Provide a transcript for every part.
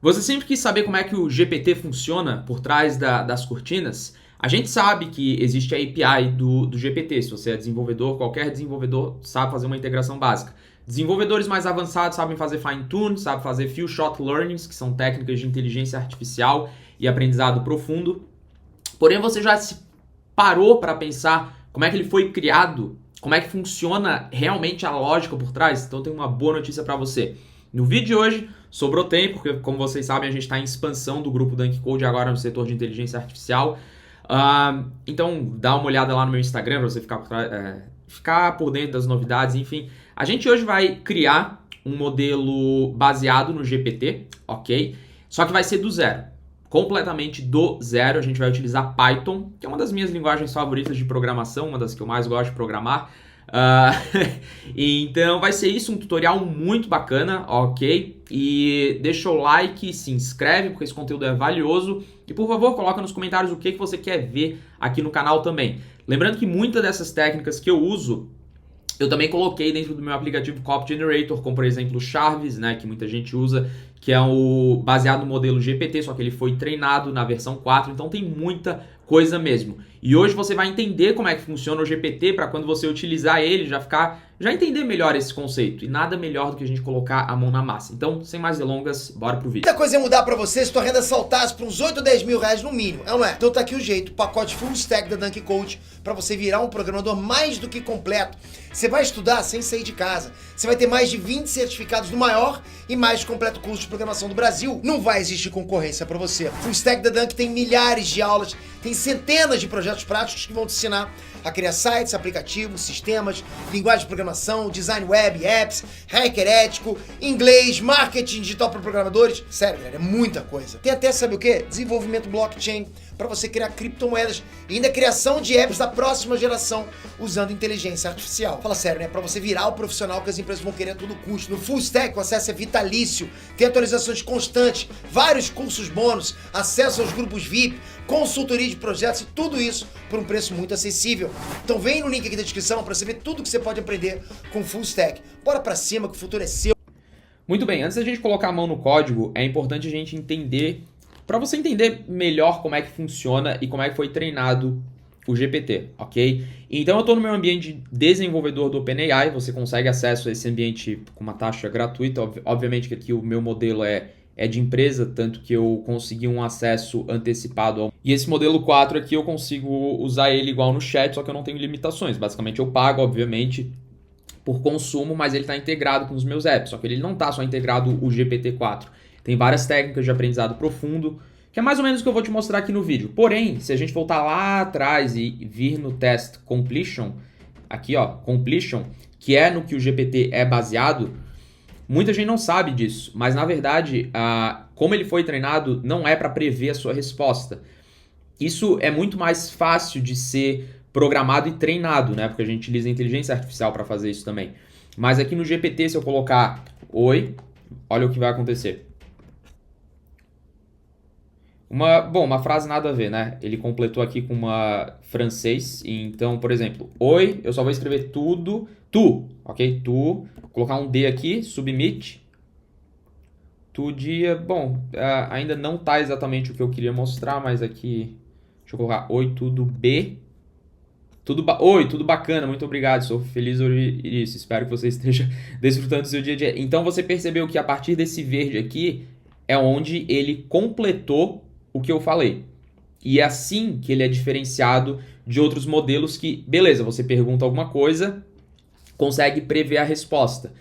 Você sempre quis saber como é que o GPT funciona por trás das cortinas? A gente sabe que existe a API do GPT. Se você é desenvolvedor, qualquer desenvolvedor sabe fazer uma integração básica. Desenvolvedores mais avançados sabem fazer fine-tune, sabem fazer few shot learnings, que são técnicas de inteligência artificial e aprendizado profundo. Porém, você já se parou para pensar como é que ele foi criado, como é que funciona realmente a lógica por trás? Então, eu tenho uma boa notícia para você. No vídeo de hoje, sobrou tempo, porque como vocês sabem, a gente está em expansão do grupo Dunk Code agora no setor de inteligência artificial. Então, dá uma olhada lá no meu Instagram para você ficar por dentro das novidades, enfim. A gente hoje vai criar um modelo baseado no GPT, ok? Só que vai ser do zero. Completamente do zero. A gente vai utilizar Python, que é uma das minhas linguagens favoritas de programação, uma das que eu mais gosto de programar. Então vai ser isso, um tutorial muito bacana, ok? E deixa o like, se inscreve, porque esse conteúdo é valioso. E por favor, coloca nos comentários o que você quer ver aqui no canal também. Lembrando que muitas dessas técnicas que eu uso, eu também coloquei dentro do meu aplicativo Copy Generator, como por exemplo o Charvis, né, que muita gente usa, que é o baseado no modelo GPT, só que ele foi treinado na versão 4, então tem muita coisa mesmo. E hoje você vai entender como é que funciona o GPT para quando você utilizar ele já entender melhor esse conceito. E nada melhor do que a gente colocar a mão na massa. Então, sem mais delongas, bora pro vídeo. Muita coisa ia mudar pra você se tua renda saltasse para uns 8 ou 10 mil reais no mínimo, é ou não é? Então tá aqui o jeito, o pacote full stack da Dunk Code para você virar um programador mais do que completo. Você vai estudar sem sair de casa. Você vai ter mais de 20 certificados no maior e mais completo curso de programação do Brasil. Não vai existir concorrência para você. Full stack da Dunk tem milhares de aulas, tem centenas de projetos práticos que vão te ensinar a criar sites, aplicativos, sistemas, linguagem de programação, design web, apps, hacker ético, inglês, marketing digital para programadores. Sério, galera, é muita coisa. Tem até, sabe o quê? Desenvolvimento blockchain para você criar criptomoedas e ainda criação de apps da próxima geração usando inteligência artificial. Fala sério, né? Para você virar o profissional que as empresas vão querer a todo custo. No Full Stack o acesso é vitalício, tem atualizações constantes, vários cursos bônus, acesso aos grupos VIP, consultoria de projetos e tudo isso por um preço muito acessível. Então vem no link aqui da descrição para você ver tudo que você pode aprender com Full Stack. Bora para cima que o futuro é seu. Muito bem, antes da gente colocar a mão no código, é importante a gente entender, para você entender melhor como é que funciona e como é que foi treinado o GPT, ok? Então eu estou no meu ambiente de desenvolvedor do OpenAI, você consegue acesso a esse ambiente com uma taxa gratuita, obviamente que aqui o meu modelo é de empresa, tanto que eu consegui um acesso antecipado. E esse modelo 4 aqui eu consigo usar ele igual no chat, só que eu não tenho limitações. Basicamente eu pago, obviamente, por consumo, mas ele está integrado com os meus apps, só que ele não está só integrado o GPT-4. Tem várias técnicas de aprendizado profundo, que é mais ou menos o que eu vou te mostrar aqui no vídeo. Porém, se a gente voltar lá atrás e vir no test completion, aqui ó, completion, que é no que o GPT é baseado, muita gente não sabe disso, mas na verdade, como ele foi treinado, não é para prever a sua resposta. Isso é muito mais fácil de ser programado e treinado, né? Porque a gente utiliza a inteligência artificial para fazer isso também. Mas aqui no GPT, se eu colocar oi, olha o que vai acontecer. Uma frase nada a ver, né? Ele completou aqui com uma francês. Então, por exemplo, oi, eu só vou escrever tudo, tu, ok? Tu, vou colocar um D aqui, submit. Tu dia, ainda não tá exatamente o que eu queria mostrar, mas aqui, deixa eu colocar oi, tudo B. Oi, tudo bacana, muito obrigado, sou feliz por isso, espero que você esteja desfrutando do seu dia a dia. Então você percebeu que a partir desse verde aqui é onde ele completou o que eu falei. E é assim que ele é diferenciado de outros modelos que, beleza, você pergunta alguma coisa, consegue prever a resposta.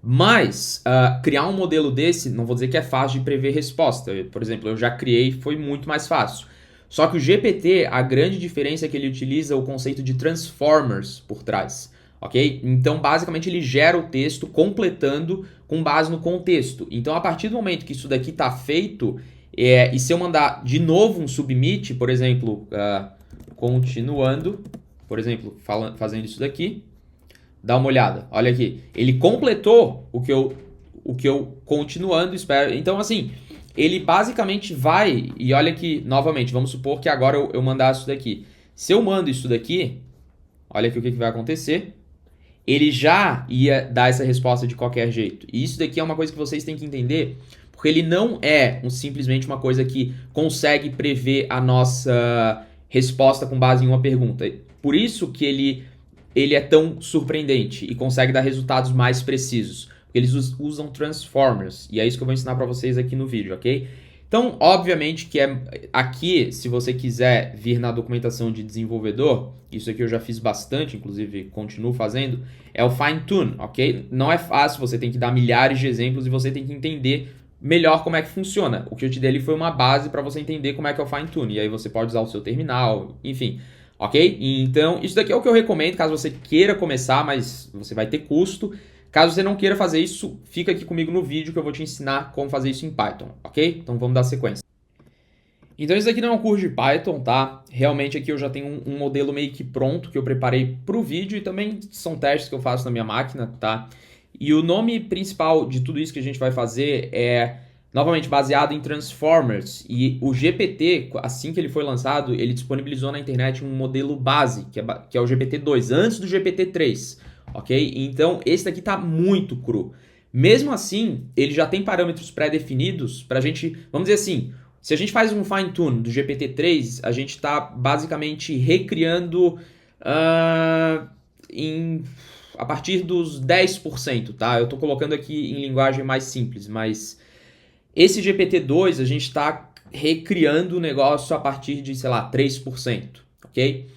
Mas criar um modelo desse, não vou dizer que é fácil de prever resposta. Por exemplo, eu já criei, foi muito mais fácil. Só que o GPT, a grande diferença é que ele utiliza o conceito de transformers por trás, ok? Então, basicamente, ele gera o texto completando com base no contexto. Então, a partir do momento que isso daqui está feito, e se eu mandar de novo um submit, por exemplo, continuando, por exemplo, fazendo isso daqui, dá uma olhada, olha aqui, ele completou o que eu continuando espero. Então, assim, ele basicamente vai, e olha aqui, novamente, vamos supor que agora eu mandar isso daqui. Se eu mando isso daqui, olha aqui o que vai acontecer. Ele já ia dar essa resposta de qualquer jeito. E isso daqui é uma coisa que vocês têm que entender, Porque ele não é simplesmente uma coisa que consegue prever a nossa resposta com base em uma pergunta. Por isso que ele é tão surpreendente e consegue dar resultados mais precisos. Porque eles usam transformers, e é isso que eu vou ensinar para vocês aqui no vídeo, ok? Então, obviamente que aqui, se você quiser vir na documentação de desenvolvedor, isso aqui eu já fiz bastante, inclusive continuo fazendo, é o fine tune, ok? Não é fácil, você tem que dar milhares de exemplos e você tem que entender melhor como é que funciona. O que eu te dei ali foi uma base para você entender como é que é o fine tune, e aí você pode usar o seu terminal, enfim, ok? Então, isso daqui é o que eu recomendo caso você queira começar, mas você vai ter custo. Caso você não queira fazer isso, fica aqui comigo no vídeo que eu vou te ensinar como fazer isso em Python, ok? Então vamos dar sequência. Então isso aqui não é um curso de Python, tá? Realmente aqui eu já tenho um modelo meio que pronto que eu preparei para o vídeo e também são testes que eu faço na minha máquina, tá? E o nome principal de tudo isso que a gente vai fazer é, novamente, baseado em Transformers. E o GPT, assim que ele foi lançado, ele disponibilizou na internet um modelo base, que é o GPT-2, antes do GPT-3. Ok? Então, esse daqui está muito cru. Mesmo assim, ele já tem parâmetros pré-definidos para a gente, vamos dizer assim, se a gente faz um fine-tune do GPT-3, a gente está basicamente recriando a partir dos 10%, tá? Eu estou colocando aqui em linguagem mais simples, mas esse GPT-2 a gente está recriando o negócio a partir de, sei lá, 3%, ok?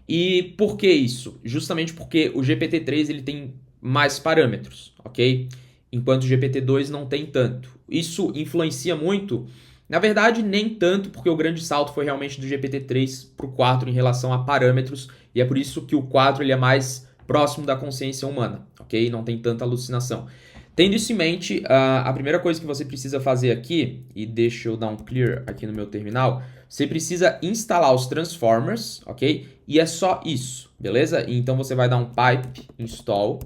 E por que isso? Justamente porque o GPT-3 ele tem mais parâmetros, ok? Enquanto o GPT-2 não tem tanto. Isso influencia muito? Na verdade, nem tanto, porque o grande salto foi realmente do GPT-3 para o 4 em relação a parâmetros, e é por isso que o 4 ele é mais próximo da consciência humana, ok? Não tem tanta alucinação. Tendo isso em mente, a primeira coisa que você precisa fazer aqui, e deixa eu dar um clear aqui no meu terminal, você precisa instalar os transformers, ok? E é só isso, beleza? Então você vai dar um pipe install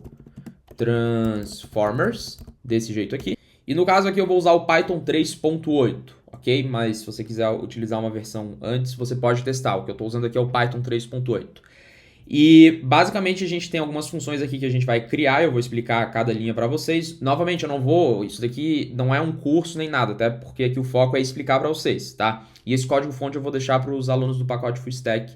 transformers, desse jeito aqui. E no caso aqui eu vou usar o Python 3.8, ok? Mas se você quiser utilizar uma versão antes, você pode testar. O que eu estou usando aqui é o Python 3.8. E basicamente a gente tem algumas funções aqui que a gente vai criar, eu vou explicar cada linha para vocês. Novamente, isso daqui não é um curso nem nada, até porque aqui o foco é explicar para vocês, tá? E esse código-fonte eu vou deixar para os alunos do pacote Full Stack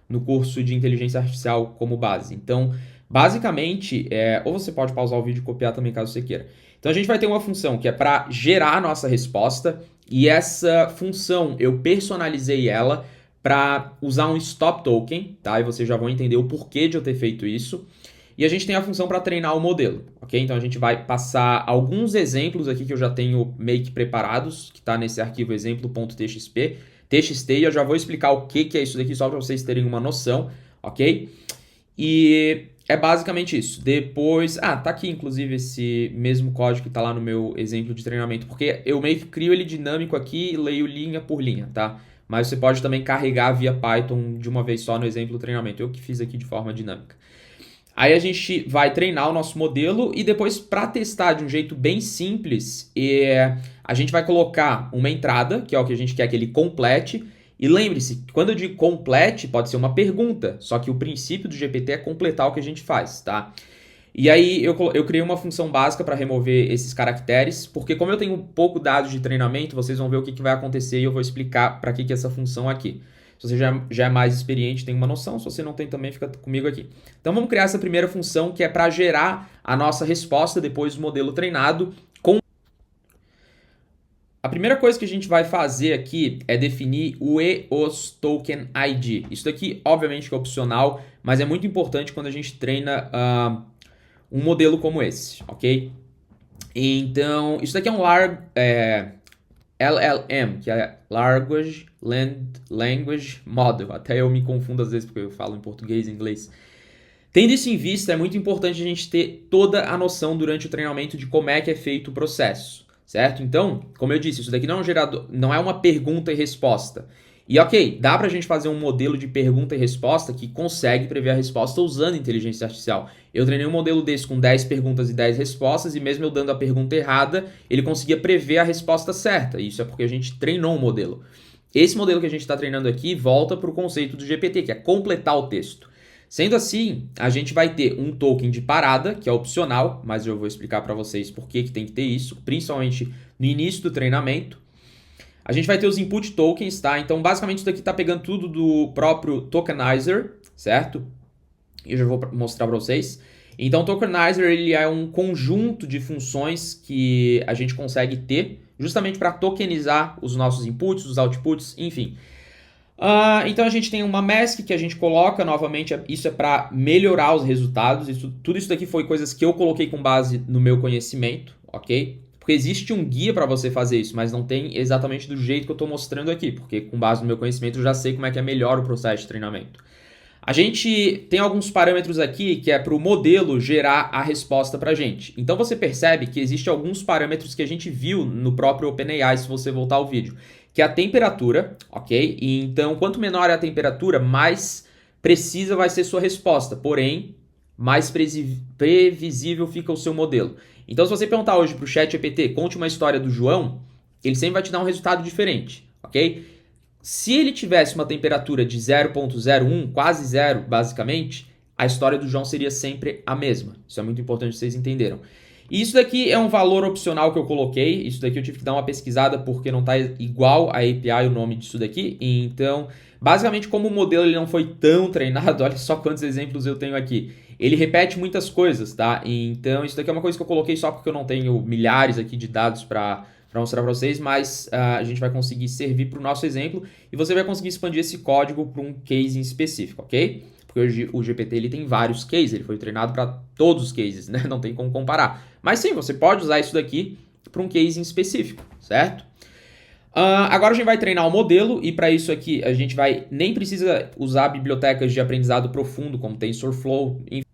no curso de inteligência artificial como base. Então, basicamente, ou você pode pausar o vídeo e copiar também caso você queira. Então a gente vai ter uma função que é para gerar a nossa resposta, e essa função eu personalizei ela para usar um stop token, tá? E vocês já vão entender o porquê de eu ter feito isso. E a gente tem a função para treinar o modelo, ok? Então a gente vai passar alguns exemplos aqui que eu já tenho meio que preparados, que está nesse arquivo exemplo.txt, e eu já vou explicar o que é isso daqui só para vocês terem uma noção, ok? E é basicamente isso. Depois, tá aqui inclusive esse mesmo código que está lá no meu exemplo de treinamento, porque eu meio que crio ele dinâmico aqui e leio linha por linha, tá? Mas você pode também carregar via Python de uma vez só no exemplo do treinamento. Eu que fiz aqui de forma dinâmica. Aí a gente vai treinar o nosso modelo e depois, para testar de um jeito bem simples, a gente vai colocar uma entrada, que é o que a gente quer que ele complete. E lembre-se, quando eu digo complete, pode ser uma pergunta, só que o princípio do GPT é completar o que a gente faz, tá? E aí eu criei uma função básica para remover esses caracteres, porque como eu tenho pouco dados de treinamento, vocês vão ver o que vai acontecer e eu vou explicar para que é essa função aqui. Se você já é mais experiente, tem uma noção, se você não tem também, fica comigo aqui. Então vamos criar essa primeira função que é para gerar a nossa resposta depois do modelo treinado. A primeira coisa que a gente vai fazer aqui é definir o EOS Token ID. Isso daqui, obviamente, que é opcional, mas é muito importante quando a gente treina um modelo como esse, ok? Então, isso daqui é um LLM, que é Language Model. Até eu me confundo às vezes porque eu falo em português e inglês. Tendo isso em vista, é muito importante a gente ter toda a noção durante o treinamento de como é que é feito o processo, certo? Então, como eu disse, isso daqui não é um gerador, não é uma pergunta e resposta. E ok, dá pra gente fazer um modelo de pergunta e resposta que consegue prever a resposta usando inteligência artificial. Eu treinei um modelo desse com 10 perguntas e 10 respostas, e mesmo eu dando a pergunta errada, ele conseguia prever a resposta certa. Isso é porque a gente treinou um modelo. Esse modelo que a gente está treinando aqui volta para o conceito do GPT, que é completar o texto. Sendo assim, a gente vai ter um token de parada, que é opcional, mas eu vou explicar para vocês por que tem que ter isso, principalmente no início do treinamento. A gente vai ter os input tokens, tá? Então, basicamente, isso daqui tá pegando tudo do próprio tokenizer, certo? Eu já vou mostrar para vocês. Então, o tokenizer ele é um conjunto de funções que a gente consegue ter justamente para tokenizar os nossos inputs, os outputs, enfim. Então, a gente tem uma mask que a gente coloca, novamente, isso é para melhorar os resultados. Tudo isso daqui foi coisas que eu coloquei com base no meu conhecimento, ok? Porque existe um guia para você fazer isso, mas não tem exatamente do jeito que eu estou mostrando aqui, porque com base no meu conhecimento eu já sei como é que é melhor o processo de treinamento. A gente tem alguns parâmetros aqui que é para o modelo gerar a resposta para a gente. Então você percebe que existem alguns parâmetros que a gente viu no próprio OpenAI, se você voltar ao vídeo, que é a temperatura, ok? E então quanto menor é a temperatura, mais precisa vai ser sua resposta, porém mais previsível fica o seu modelo. Então se você perguntar hoje para o ChatGPT, conte uma história do João, ele sempre vai te dar um resultado diferente, ok? Se ele tivesse uma temperatura de 0.01, quase zero, basicamente, a história do João seria sempre a mesma. Isso é muito importante, vocês entenderam. E isso daqui é um valor opcional que eu coloquei. Isso daqui eu tive que dar uma pesquisada porque não está igual a API o nome disso daqui. Então, basicamente, como o modelo ele não foi tão treinado, olha só quantos exemplos eu tenho aqui. Ele repete muitas coisas, tá? Então, isso daqui é uma coisa que eu coloquei só porque eu não tenho milhares aqui de dados para mostrar para vocês, mas a gente vai conseguir servir para o nosso exemplo e você vai conseguir expandir esse código para um case em específico, ok? Porque hoje o GPT ele tem vários cases, ele foi treinado para todos os cases, né? Não tem como comparar. Mas sim, você pode usar isso daqui para um case em específico, certo? Agora a gente vai treinar o modelo e para isso aqui a gente nem precisa usar bibliotecas de aprendizado profundo como TensorFlow, enfim.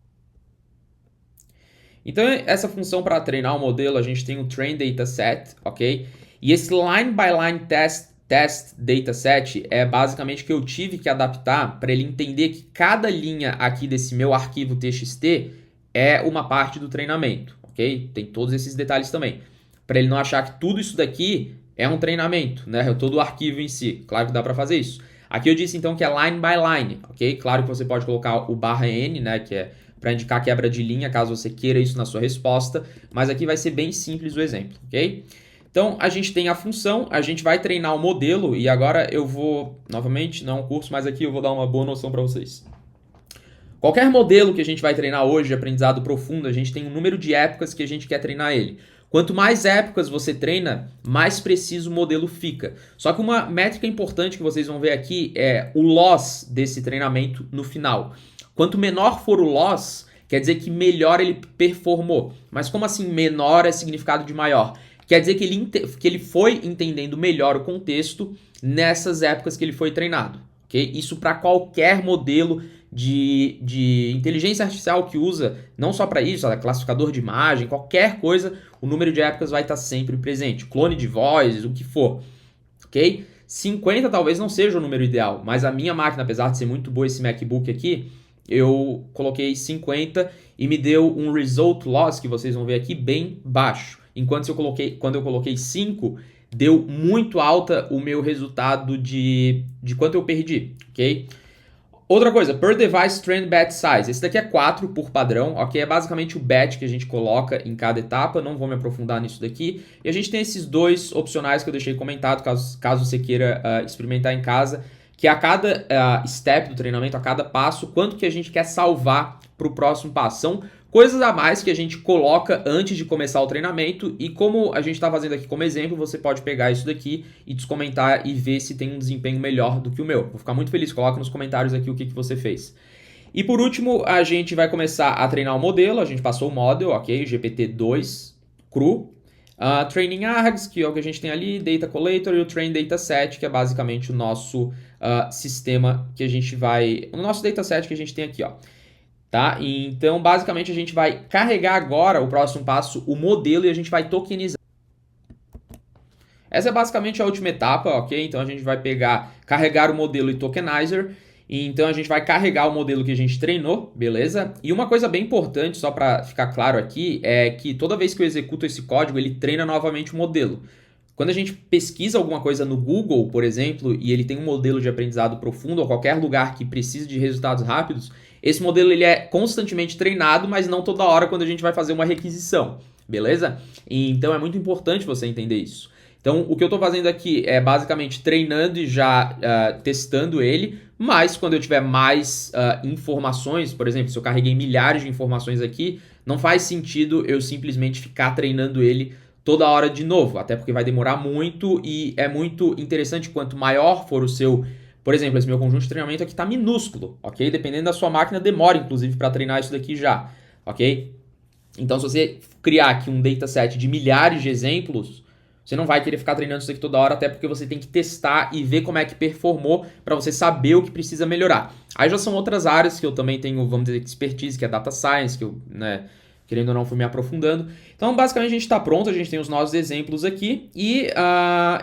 Então, essa função para treinar o modelo, a gente tem o train dataset, ok? E esse line by line test dataset é basicamente que eu tive que adaptar para ele entender que cada linha aqui desse meu arquivo TXT é uma parte do treinamento, ok? Tem todos esses detalhes também. Para ele não achar que tudo isso daqui é um treinamento, né? Todo o arquivo em si. Claro que dá para fazer isso. Aqui eu disse então que é line by line, ok? Claro que você pode colocar o /n, né? Que é para indicar quebra de linha, caso você queira isso na sua resposta, mas aqui vai ser bem simples o exemplo, ok? Então, a gente tem a função, a gente vai treinar o modelo, e agora eu vou, novamente, não é um curso, mas aqui eu vou dar uma boa noção para vocês. Qualquer modelo que a gente vai treinar hoje, de aprendizado profundo, a gente tem um número de épocas que a gente quer treinar ele. Quanto mais épocas você treina, mais preciso o modelo fica. Só que uma métrica importante que vocês vão ver aqui é o loss desse treinamento no final. Quanto menor for o loss, quer dizer que melhor ele performou. Mas como assim menor é significado de maior? Quer dizer que ele foi entendendo melhor o contexto nessas épocas que ele foi treinado. Okay? Isso para qualquer modelo de inteligência artificial que usa, não só para isso, classificador de imagem, qualquer coisa, o número de épocas vai estar sempre presente. Clone de voz, o que for. Ok? 50 talvez não seja o número ideal, mas a minha máquina, apesar de ser muito boa esse MacBook aqui, eu coloquei 50 e me deu um result loss, que vocês vão ver aqui, bem baixo. Enquanto quando eu coloquei 5, deu muito alta o meu resultado de quanto eu perdi, ok? Outra coisa, per device trend batch size. Esse daqui é 4 por padrão, ok? É basicamente o batch que a gente coloca em cada etapa, não vou me aprofundar nisso daqui. E a gente tem esses dois opcionais que eu deixei comentado, caso você queira experimentar em casa, que a cada step do treinamento, a cada passo, quanto que a gente quer salvar para o próximo passo. São coisas a mais que a gente coloca antes de começar o treinamento e como a gente está fazendo aqui como exemplo, você pode pegar isso daqui e descomentar e ver se tem um desempenho melhor do que o meu. Vou ficar muito feliz, coloca nos comentários aqui o que você fez. E por último, a gente vai começar a treinar o modelo, a gente passou o model, ok, GPT-2 cru. Training args, que é o que a gente tem ali, Data Collator e o Train Dataset, que é basicamente o nosso sistema que a gente vai... O nosso dataset que a gente tem aqui, ó. Tá? Então, basicamente, a gente vai carregar agora, o próximo passo, o modelo e a gente vai tokenizar. Essa é basicamente a última etapa, ok? Então, a gente vai carregar o modelo e tokenizer. E, então, a gente vai carregar o modelo que a gente treinou, beleza? E uma coisa bem importante, só para ficar claro aqui, é que toda vez que eu executo esse código, ele treina novamente o modelo. Quando a gente pesquisa alguma coisa no Google, por exemplo, e ele tem um modelo de aprendizado profundo ou qualquer lugar que precise de resultados rápidos, esse modelo ele é constantemente treinado, mas não toda hora quando a gente vai fazer uma requisição. beleza? Então é muito importante você entender isso. Então o que eu estou fazendo aqui é basicamente treinando e já testando ele, mas quando eu tiver mais informações, por exemplo, se eu carreguei milhares de informações aqui, não faz sentido eu simplesmente ficar treinando ele toda hora de novo, até porque vai demorar muito e é muito interessante quanto maior for o seu... Por exemplo, esse meu conjunto de treinamento aqui está minúsculo, ok? Dependendo da sua máquina, demora inclusive para treinar isso daqui já, ok? Então, se você criar aqui um dataset de milhares de exemplos, você não vai querer ficar treinando isso aqui toda hora, até porque você tem que testar e ver como é que performou para você saber o que precisa melhorar. Aí já são outras áreas que eu também tenho, vamos dizer, expertise, que é Data Science, que eu, querendo ou não, fui me aprofundando. Então, basicamente, a gente está pronto, a gente tem os nossos exemplos aqui, e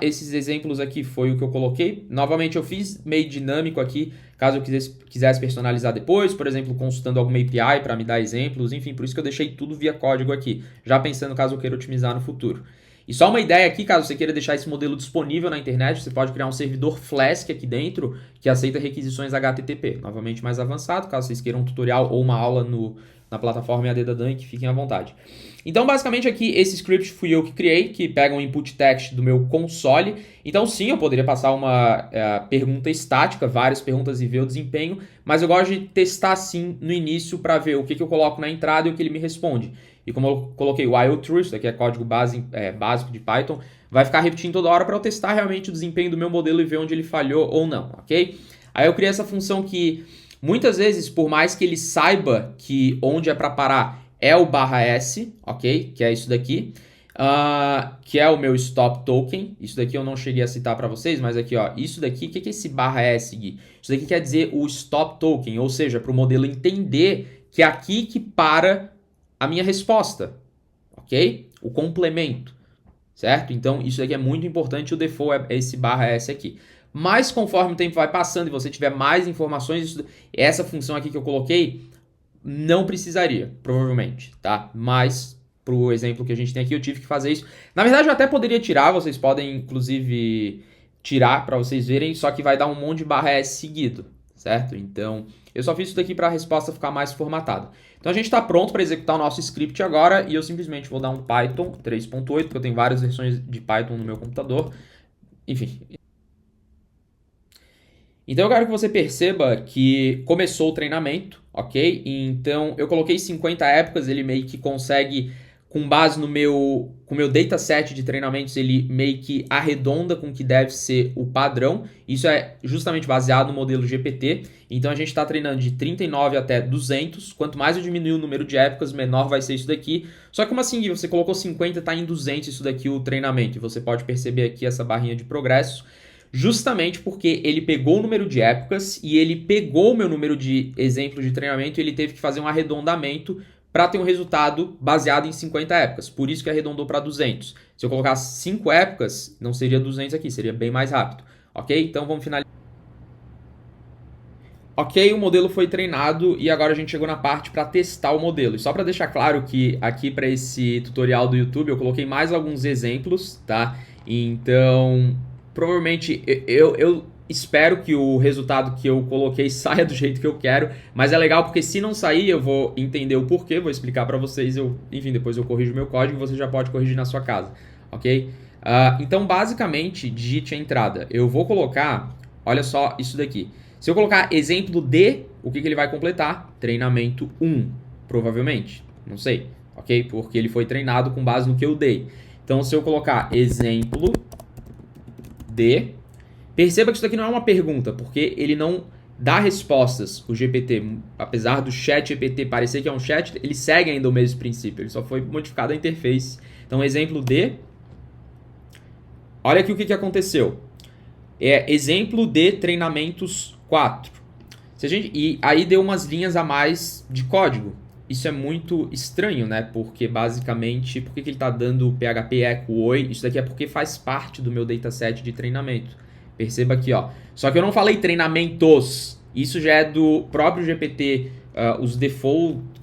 esses exemplos aqui foi o que eu coloquei. Novamente, eu fiz meio dinâmico aqui, caso eu quisesse personalizar depois, por exemplo, consultando alguma API para me dar exemplos, enfim, por isso que eu deixei tudo via código aqui, já pensando caso eu queira otimizar no futuro. E só uma ideia aqui, caso você queira deixar esse modelo disponível na internet, você pode criar um servidor Flask aqui dentro, que aceita requisições HTTP. Novamente, mais avançado, caso vocês queiram um tutorial ou uma aula na plataforma EAD da Dunk, fiquem à vontade. Então, basicamente aqui, esse script fui eu que criei, que pega um input text do meu console. Então, sim, eu poderia passar uma pergunta estática, várias perguntas e ver o desempenho, mas eu gosto de testar, sim, no início para ver o que eu coloco na entrada e o que ele me responde. E como eu coloquei while true, isso aqui é código básico de Python, vai ficar repetindo toda hora para eu testar realmente o desempenho do meu modelo e ver onde ele falhou ou não, ok? Aí eu criei essa função que... Muitas vezes, por mais que ele saiba que onde é para parar é o /s, ok? Que é isso daqui, que é o meu stop token. Isso daqui eu não cheguei a citar para vocês, mas aqui, ó, isso daqui, o que é esse /s, Gui? Isso daqui quer dizer o stop token, ou seja, para o modelo entender que é aqui que para a minha resposta, ok? O complemento, certo? Então, isso daqui é muito importante, o default é esse /s aqui. Mas conforme o tempo vai passando e você tiver mais informações, essa função aqui que eu coloquei não precisaria, provavelmente, tá? Mas, pro exemplo que a gente tem aqui, eu tive que fazer isso. Na verdade, eu até poderia tirar, vocês podem, inclusive, tirar para vocês verem, só que vai dar um monte de /s seguido, certo? Então, eu só fiz isso daqui para a resposta ficar mais formatada. Então, a gente está pronto para executar o nosso script agora e eu simplesmente vou dar um Python 3.8, porque eu tenho várias versões de Python no meu computador. Enfim... Então eu quero que você perceba que começou o treinamento, ok? Então eu coloquei 50 épocas, ele meio que consegue, com base no meu dataset de treinamentos, ele meio que arredonda com o que deve ser o padrão. Isso é justamente baseado no modelo GPT. Então a gente está treinando de 39 até 200. Quanto mais eu diminuir o número de épocas, menor vai ser isso daqui. Só que como assim, você colocou 50, está em 200 isso daqui o treinamento. E você pode perceber aqui essa barrinha de progresso. Justamente porque ele pegou o número de épocas e ele pegou o meu número de exemplos de treinamento e ele teve que fazer um arredondamento para ter um resultado baseado em 50 épocas. Por isso que arredondou para 200. Se eu colocasse 5 épocas, não seria 200 aqui, seria bem mais rápido. Ok? Então vamos finalizar. Ok, o modelo foi treinado e agora a gente chegou na parte para testar o modelo. E só para deixar claro que aqui para esse tutorial do YouTube eu coloquei mais alguns exemplos, tá? Então... Provavelmente eu espero que o resultado que eu coloquei saia do jeito que eu quero, mas é legal porque se não sair eu vou entender o porquê, vou explicar para vocês, enfim, depois eu corrijo o meu código e você já pode corrigir na sua casa, ok? Então basicamente digite a entrada, eu vou colocar, olha só isso daqui, se eu colocar exemplo de, o que ele vai completar? Treinamento 1, provavelmente, não sei, ok? Porque ele foi treinado com base no que eu dei. Então se eu colocar exemplo de... Perceba que isso daqui não é uma pergunta, porque ele não dá respostas, o GPT. Apesar do chat GPT parecer que é um chat, ele segue ainda o mesmo princípio, ele só foi modificado a interface. Então, exemplo de... Olha aqui o que aconteceu. Exemplo de treinamentos 4. E aí deu umas linhas a mais de código. Isso é muito estranho, né? Porque basicamente, por que ele está dando PHP echo oi? Isso daqui é porque faz parte do meu dataset de treinamento. Perceba aqui, ó. Só que eu não falei treinamentos. Isso já é do próprio GPT,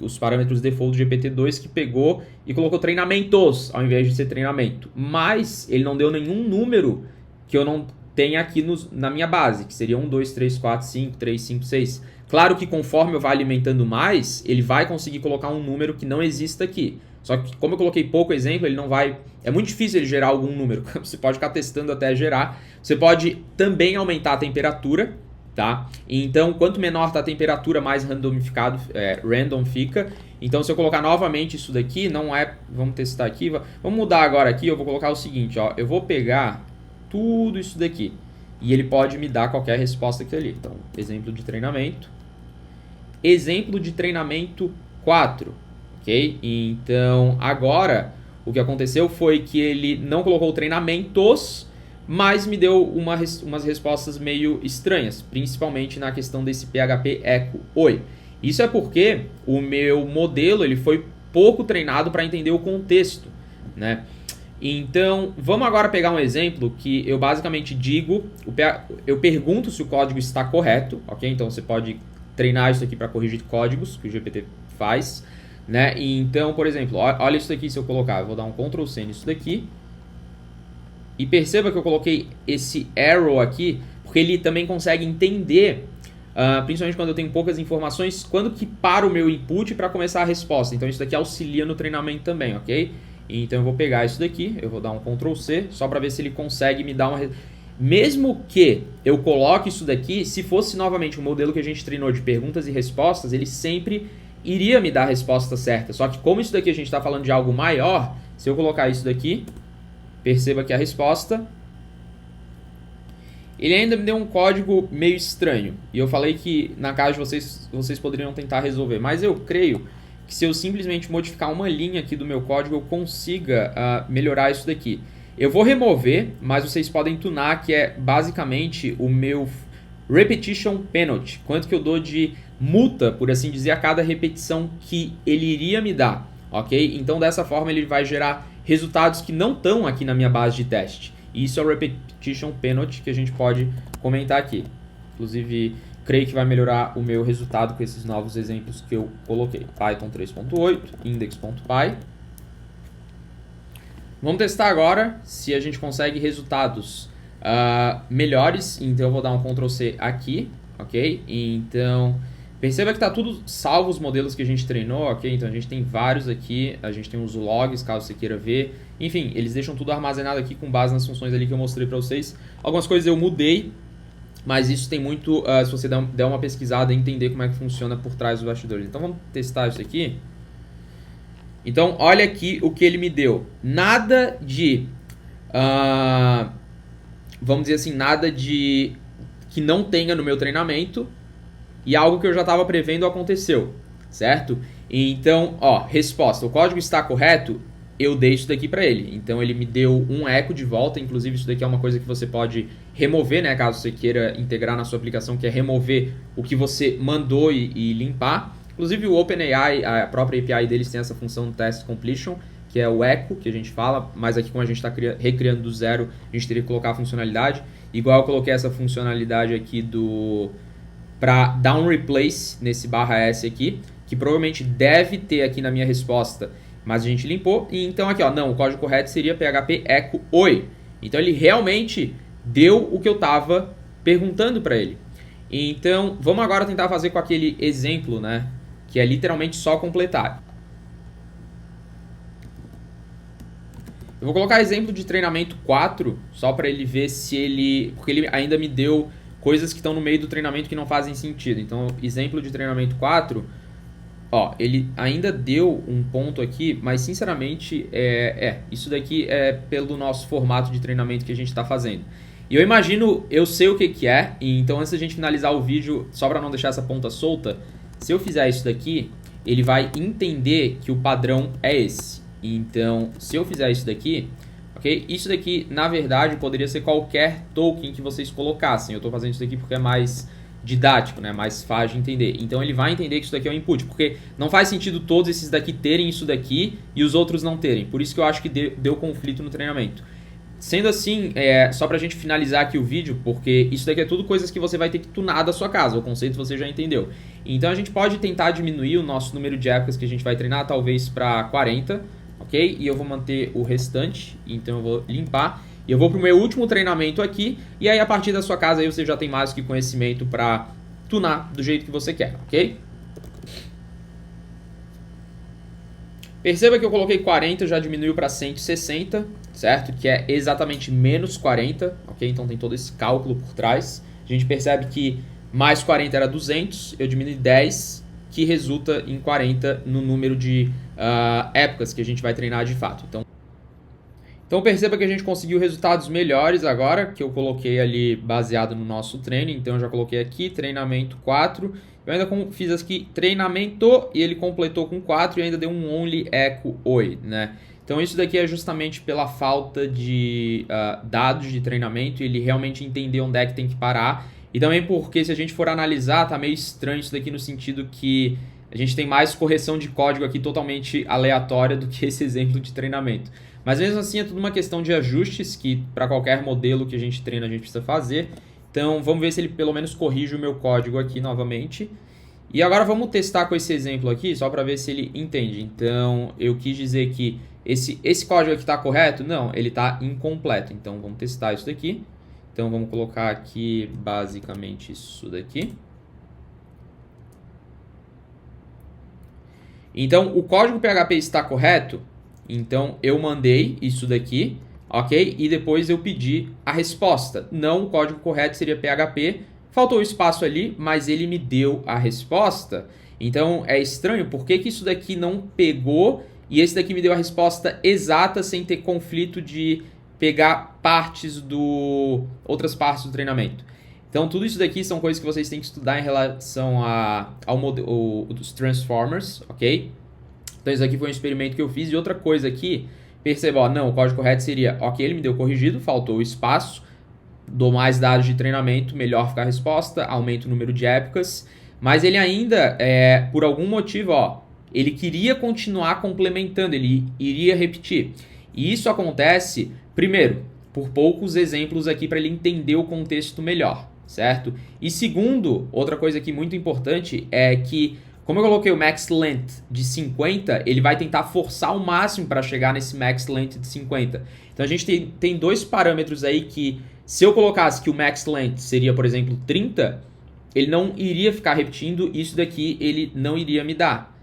os parâmetros default do GPT-2 que pegou e colocou treinamentos ao invés de ser treinamento. Mas ele não deu nenhum número que eu não tenha aqui na minha base, que seria 1, 2, 3, 4, 5, 3, 5, 6. Claro que conforme eu vá alimentando mais, ele vai conseguir colocar um número que não exista aqui. Só que como eu coloquei pouco exemplo, ele não vai... É muito difícil ele gerar algum número. Você pode ficar testando até gerar. Você pode também aumentar a temperatura, tá? Então, quanto menor tá a temperatura, mais randomificado, random fica. Então, se eu colocar novamente isso daqui, não é... Vamos testar aqui. Vamos mudar agora aqui. Eu vou colocar o seguinte, ó. Eu vou pegar tudo isso daqui. E ele pode me dar qualquer resposta aqui ali. Então, exemplo de treinamento. Exemplo de treinamento 4. Ok? Então, agora, o que aconteceu foi que ele não colocou treinamentos, mas me deu umas respostas meio estranhas, principalmente na questão desse PHP echo oi. Isso é porque o meu modelo ele foi pouco treinado para entender o contexto, né? Então, vamos agora pegar um exemplo que eu basicamente digo, eu pergunto se o código está correto, ok? Então, você pode treinar isso aqui para corrigir códigos, que o GPT faz, né? Então, por exemplo, olha isso aqui se eu colocar, eu vou dar um Ctrl C nisso daqui. E perceba que eu coloquei esse arrow aqui, porque ele também consegue entender, principalmente quando eu tenho poucas informações, quando que para o meu input para começar a resposta. Então isso daqui auxilia no treinamento também, ok? Então eu vou pegar isso daqui, eu vou dar um Ctrl C, só para ver se ele consegue me dar uma... Mesmo que eu coloque isso daqui, se fosse novamente o modelo que a gente treinou de perguntas e respostas, ele sempre iria me dar a resposta certa. Só que como isso daqui a gente está falando de algo maior, se eu colocar isso daqui... Perceba que a resposta, ele ainda me deu um código meio estranho. E eu falei que na casa de vocês poderiam tentar resolver. Mas eu creio que se eu simplesmente modificar uma linha aqui do meu código, eu consiga melhorar isso daqui. Eu vou remover, mas vocês podem tunar, que é basicamente o meu repetition penalty. Quanto que eu dou de multa, por assim dizer, a cada repetição que ele iria me dar. Ok? Então dessa forma ele vai gerar resultados que não estão aqui na minha base de teste. E isso é o repetition penalty que a gente pode comentar aqui. Inclusive, creio que vai melhorar o meu resultado com esses novos exemplos que eu coloquei. Python 3.8, index.py. Vamos testar agora se a gente consegue resultados melhores. Então eu vou dar um Ctrl C aqui, ok? Então... Perceba que está tudo salvo os modelos que a gente treinou, ok? Então a gente tem vários aqui, a gente tem os logs, caso você queira ver. Enfim, eles deixam tudo armazenado aqui com base nas funções ali que eu mostrei para vocês. Algumas coisas eu mudei, mas isso tem muito, se você der uma pesquisada e entender como é que funciona por trás dos bastidores. Então vamos testar isso aqui. Então olha aqui o que ele me deu. Nada de, vamos dizer assim, nada de que não tenha no meu treinamento. E algo que eu já estava prevendo aconteceu, certo? Então, ó, resposta. O código está correto? Eu dei isso daqui para ele. Então, ele me deu um echo de volta. Inclusive, isso daqui é uma coisa que você pode remover, né? Caso você queira integrar na sua aplicação, que é remover o que você mandou e limpar. Inclusive, o OpenAI, a própria API deles tem essa função test completion, que é o echo que a gente fala. Mas aqui, como a gente está recriando do zero, a gente teria que colocar a funcionalidade. Igual eu coloquei essa funcionalidade aqui para dar um replace nesse /s aqui, que provavelmente deve ter aqui na minha resposta, mas a gente limpou. E então aqui, ó, não, o código correto seria PHP echo oi. Então ele realmente deu o que eu estava perguntando para ele. Então vamos agora tentar fazer com aquele exemplo, né, que é literalmente só completar. Eu vou colocar exemplo de treinamento 4, só para ele ver se ele... Porque ele ainda me deu coisas que estão no meio do treinamento que não fazem sentido. Então, exemplo de treinamento 4, ó, ele ainda deu um ponto aqui, mas sinceramente, isso daqui é pelo nosso formato de treinamento que a gente está fazendo. E eu imagino, eu sei o que é, e então antes da gente finalizar o vídeo, só para não deixar essa ponta solta, se eu fizer isso daqui, ele vai entender que o padrão é esse. Então, se eu fizer isso daqui... Okay? Isso daqui, na verdade, poderia ser qualquer token que vocês colocassem. Eu estou fazendo isso daqui porque é mais didático, né? Mais fácil de entender. Então ele vai entender que isso daqui é um input, porque não faz sentido todos esses daqui terem isso daqui e os outros não terem. Por isso que eu acho que deu conflito no treinamento. Sendo assim, só pra gente finalizar aqui o vídeo, porque isso daqui é tudo coisas que você vai ter que tunar da sua casa. O conceito você já entendeu. Então a gente pode tentar diminuir o nosso número de épocas que a gente vai treinar, talvez para 40. Ok? E eu vou manter o restante, então eu vou limpar. E eu vou para o meu último treinamento aqui, e aí a partir da sua casa aí você já tem mais que conhecimento para tunar do jeito que você quer, ok? Perceba que eu coloquei 40, já diminuiu para 160, certo? Que é exatamente menos 40, ok? Então tem todo esse cálculo por trás. A gente percebe que mais 40 era 200, eu diminui 10, que resulta em 40 no número de épocas que a gente vai treinar de fato. Então perceba que a gente conseguiu resultados melhores agora, que eu coloquei ali baseado no nosso treino. Então eu já coloquei aqui, treinamento 4. Eu ainda fiz aqui treinamento e ele completou com 4 e ainda deu um only echo oi, né? Então isso daqui é justamente pela falta de dados de treinamento e ele realmente entender onde é que tem que parar. E também porque se a gente for analisar, tá meio estranho isso daqui no sentido que a gente tem mais correção de código aqui totalmente aleatória do que esse exemplo de treinamento. Mas mesmo assim é tudo uma questão de ajustes que para qualquer modelo que a gente treina a gente precisa fazer. Então vamos ver se ele pelo menos corrige o meu código aqui novamente. E agora vamos testar com esse exemplo aqui só para ver se ele entende. Então eu quis dizer que esse código aqui está correto? Não, ele está incompleto. Então vamos testar isso daqui. Então vamos colocar aqui basicamente isso daqui. Então o código PHP está correto. Então eu mandei isso daqui, ok? E depois eu pedi a resposta. Não, o código correto seria PHP. Faltou espaço ali, mas ele me deu a resposta. Então é estranho, por que isso daqui não pegou e esse daqui me deu a resposta exata sem ter conflito de pegar outras partes do treinamento. Então tudo isso daqui são coisas que vocês têm que estudar em relação ao modelo dos Transformers, ok? Então isso aqui foi um experimento que eu fiz. E outra coisa aqui, perceba, ó, não, o código correto seria, ok, ele me deu corrigido, faltou o espaço, dou mais dados de treinamento, melhor ficar a resposta, aumento o número de épocas, mas ele ainda, por algum motivo, ó, ele queria continuar complementando, ele iria repetir. E isso acontece, primeiro, por poucos exemplos aqui para ele entender o contexto melhor, certo? E segundo, outra coisa aqui muito importante é que como eu coloquei o max length de 50, ele vai tentar forçar o máximo para chegar nesse max length de 50. Então a gente tem dois parâmetros aí que, se eu colocasse que o max length seria, por exemplo, 30, ele não iria ficar repetindo, isso daqui ele não iria me dar.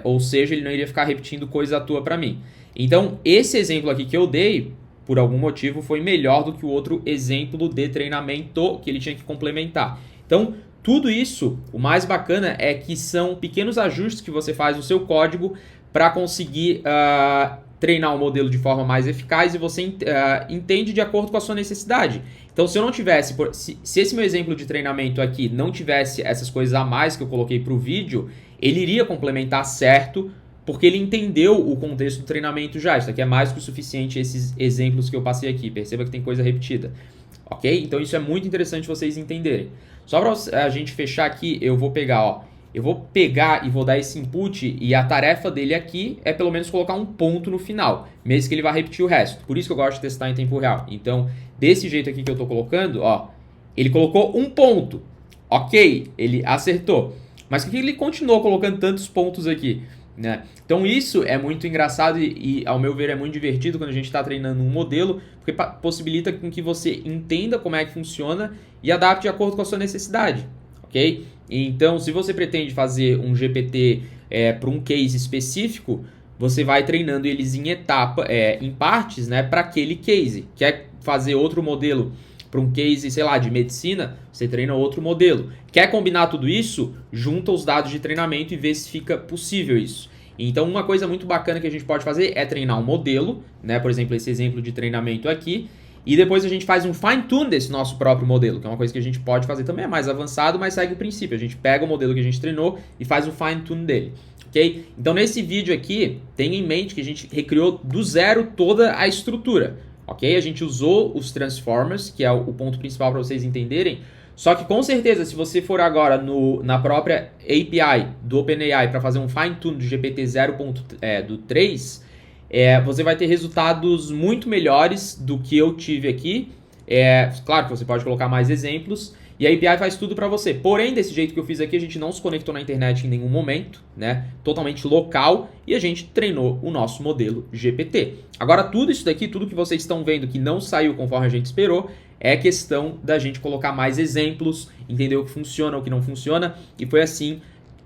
Ou seja, ele não iria ficar repetindo coisa à toa para mim. Então esse exemplo aqui que eu dei, por algum motivo, foi melhor do que o outro exemplo de treinamento que ele tinha que complementar. Então tudo isso, o mais bacana é que são pequenos ajustes que você faz no seu código para conseguir treinar o modelo de forma mais eficaz e você entende de acordo com a sua necessidade. Então, se eu não tivesse, se esse meu exemplo de treinamento aqui não tivesse essas coisas a mais que eu coloquei para o vídeo, ele iria complementar certo, porque ele entendeu o contexto do treinamento já. Isso aqui é mais que o suficiente, esses exemplos que eu passei aqui. Perceba que tem coisa repetida. Ok? Então isso é muito interessante vocês entenderem. Só para a gente fechar aqui, eu vou pegar e vou dar esse input e a tarefa dele aqui é pelo menos colocar um ponto no final, mesmo que ele vá repetir o resto. Por isso que eu gosto de testar em tempo real. Então, desse jeito aqui que eu estou colocando, ó, ele colocou um ponto. Ok, ele acertou. Mas por que ele continuou colocando tantos pontos aqui? Né? Então isso é muito engraçado e, ao meu ver, é muito divertido quando a gente está treinando um modelo, porque possibilita com que você entenda como é que funciona e adapte de acordo com a sua necessidade, ok? Então, se você pretende fazer um GPT para um case específico, você vai treinando eles em partes, né, para aquele case. Quer fazer outro modelo para um case, sei lá, de medicina, você treina outro modelo. Quer combinar tudo isso? Junta os dados de treinamento e vê se fica possível isso. Então, uma coisa muito bacana que a gente pode fazer é treinar um modelo, né? Por exemplo, esse exemplo de treinamento aqui, e depois a gente faz um fine-tune desse nosso próprio modelo, que é uma coisa que a gente pode fazer também, é mais avançado, mas segue o princípio. A gente pega o modelo que a gente treinou e faz o fine-tune dele, ok? Então, nesse vídeo aqui, tenha em mente que a gente recriou do zero toda a estrutura, ok? A gente usou os Transformers, que é o ponto principal para vocês entenderem. Só que com certeza, se você for agora na própria API do OpenAI para fazer um fine-tune do GPT 0.3, você vai ter resultados muito melhores do que eu tive aqui. Claro que você pode colocar mais exemplos. E a API faz tudo para você. Porém, desse jeito que eu fiz aqui, a gente não se conectou na internet em nenhum momento, né? Totalmente local. E a gente treinou o nosso modelo GPT. Agora, tudo isso daqui, tudo que vocês estão vendo que não saiu conforme a gente esperou, é questão da gente colocar mais exemplos, entender o que funciona, o que não funciona. E foi assim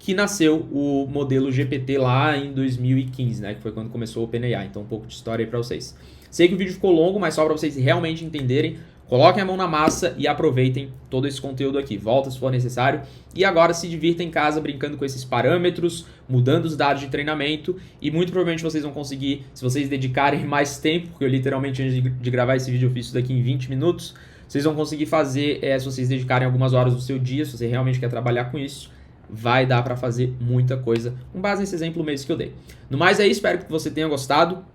que nasceu o modelo GPT lá em 2015, né? Que foi quando começou o OpenAI. Então, um pouco de história aí para vocês. Sei que o vídeo ficou longo, mas só para vocês realmente entenderem. Coloquem a mão na massa e aproveitem todo esse conteúdo aqui. Volta se for necessário. E agora se divirta em casa brincando com esses parâmetros, mudando os dados de treinamento. E muito provavelmente vocês vão conseguir, se vocês dedicarem mais tempo, porque eu literalmente antes de gravar esse vídeo eu fiz isso daqui em 20 minutos, vocês vão conseguir fazer, se vocês dedicarem algumas horas do seu dia, se você realmente quer trabalhar com isso, vai dar para fazer muita coisa com base nesse exemplo mesmo que eu dei. No mais é isso, espero que você tenha gostado.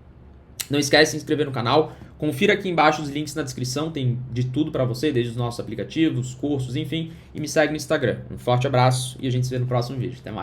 Não esquece de se inscrever no canal. Confira aqui embaixo os links na descrição, tem de tudo para você, desde os nossos aplicativos, cursos, enfim. E me segue no Instagram. Um forte abraço e a gente se vê no próximo vídeo. Até mais.